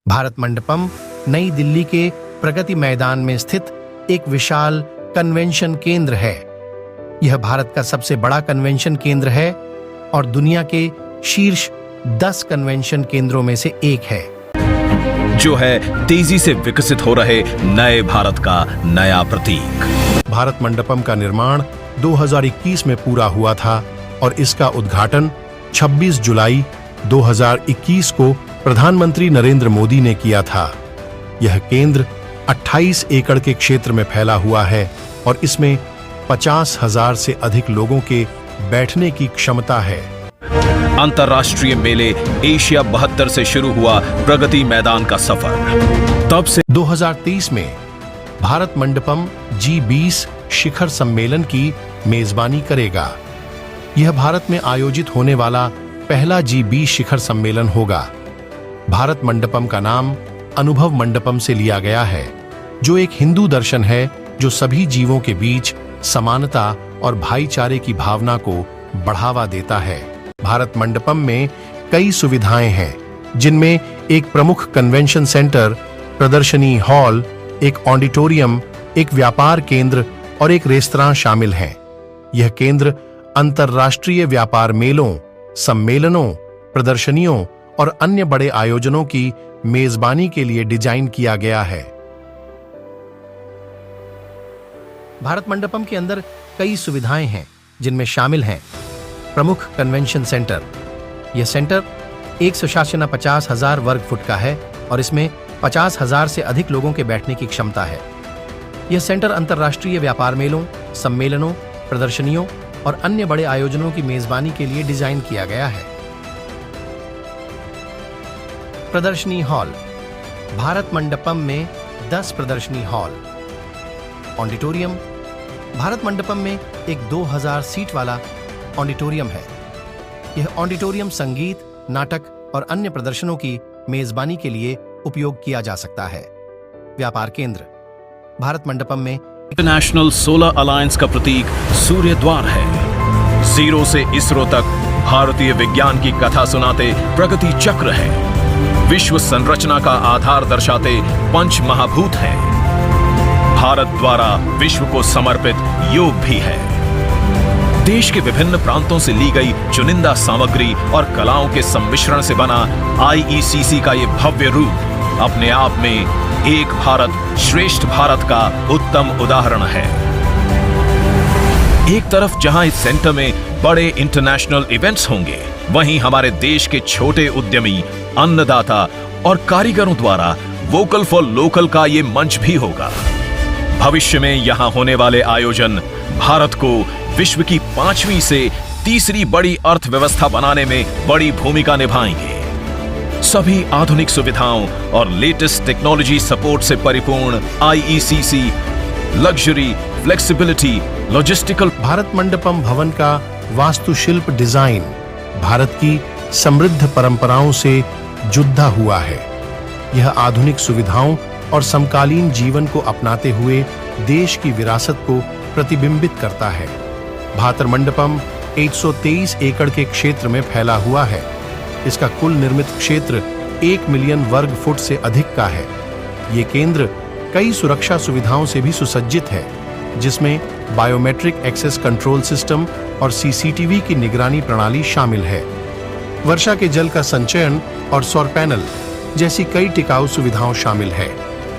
भारत मंडपम नई दिल्ली के प्रगति मैदान में स्थित एक विशाल कन्वेंशन केंद्र है। यह भारत का सबसे बड़ा कन्वेंशन केंद्र है और दुनिया के शीर्ष 10 कन्वेंशन केंद्रों में से एक है, जो है तेजी से विकसित हो रहे नए भारत का नया प्रतीक। भारत मंडपम का निर्माण 2021 में पूरा हुआ था और इसका उद्घाटन 26 जुलाई 2021 को प्रधानमंत्री नरेंद्र मोदी ने किया था। यह केंद्र 28 एकड़ के क्षेत्र में फैला हुआ है और इसमें 50,000 से अधिक लोगों के बैठने की क्षमता है। अंतर्राष्ट्रीय मेले एशिया 72 से शुरू हुआ प्रगति मैदान का सफर। तब से 2023 में भारत मंडपम G20 शिखर सम्मेलन की मेजबानी करेगा। यह भारत में आयोजित होने वाला पहला G20 शिखर सम्मेलन होगा। भारत मंडपम का नाम अनुभव मंडपम से लिया गया है, जो एक हिंदू दर्शन है जो सभी जीवों के बीच समानता और भाईचारे की भावना को बढ़ावा देता है। भारत मंडपम में कई सुविधाएं हैं, जिनमें एक प्रमुख कन्वेंशन सेंटर, प्रदर्शनी हॉल, एक ऑडिटोरियम, एक व्यापार केंद्र और एक रेस्तरां शामिल हैं। यह केंद्र अंतर्राष्ट्रीय व्यापार मेलों, सम्मेलनों, प्रदर्शनियों और अन्य बड़े आयोजनों की मेजबानी के लिए डिजाइन किया गया है। भारत मंडपम के अंदर कई सुविधाएं हैं, जिनमें शामिल हैं प्रमुख कन्वेंशन सेंटर। यह सेंटर 150,000 वर्ग फुट का है और इसमें 50,000 से अधिक लोगों के बैठने की क्षमता है। यह सेंटर अंतर्राष्ट्रीय व्यापार मेलों, सम्मेलनों, प्रदर्शनियों और अन्य बड़े आयोजनों की मेजबानी के लिए डिजाइन किया गया है। प्रदर्शनी हॉल। भारत मंडपम में 10 प्रदर्शनी हॉल। ऑडिटोरियम। भारत मंडपम में एक 2000 सीट वाला ऑडिटोरियम है। यह ऑडिटोरियम संगीत, नाटक और अन्य प्रदर्शनों की मेजबानी के लिए उपयोग किया जा सकता है। व्यापार केंद्र। भारत मंडपम में इंटरनेशनल सोलर अलायंस का प्रतीक सूर्य द्वार है। जीरो से इसरो तक भारतीय विज्ञान की कथा सुनाते प्रगति चक्र है। विश्व संरचना का आधार दर्शाते पंच महाभूत हैं। भारत द्वारा विश्व को समर्पित योग भी है। देश के विभिन्न प्रांतों से ली गई चुनिंदा सामग्री और कलाओं के सम्मिश्रण से बना IECC का ये भव्य रूप अपने आप में एक भारत श्रेष्ठ भारत का उत्तम उदाहरण है। एक तरफ जहां इस सेंटर में बड़े इंटरनेशनल इवेंट्स होंगे, वहीं हमारे देश के छोटे उद्यमी, अन्नदाता और कारीगरों द्वारा वोकल फॉर लोकल का ये मंच भी होगा। भविष्य में यहां होने वाले आयोजन भारत को विश्व की 5वीं से तीसरी बड़ी अर्थव्यवस्था बनाने में बड़ी भूमिका निभाएंगे। सभी आधुनिक सुविधाओं और लेटेस्ट टेक्नोलॉजी सपोर्ट से परिपूर्ण IECC luxury, flexibility, logistical. Bharat Mandapam भवन का वास्तुशिल्प डिजाइन भारत की समृद्ध परंपराओं से जुड़ा हुआ है। यह आधुनिक सुविधाओं और समकालीन जीवन को अपनाते हुए देश की विरासत को प्रतिबिंबित करता है। भारत मंडपम 123 एकड़ के क्षेत्र में फैला हुआ है। इसका कुल निर्मित क्षेत्र 1 मिलियन वर्ग फुट से अधिक का है। ये केंद्र कई सुरक्षा सुविधाओं से भी सुसज्जित है, जिसमें बायोमेट्रिक एक्सेस कंट्रोल सिस्टम और CCTV की निगरानी प्रणाली शामिल है। वर्षा के जल का संचयन और सौर पैनल जैसी कई टिकाऊ सुविधाएं शामिल है।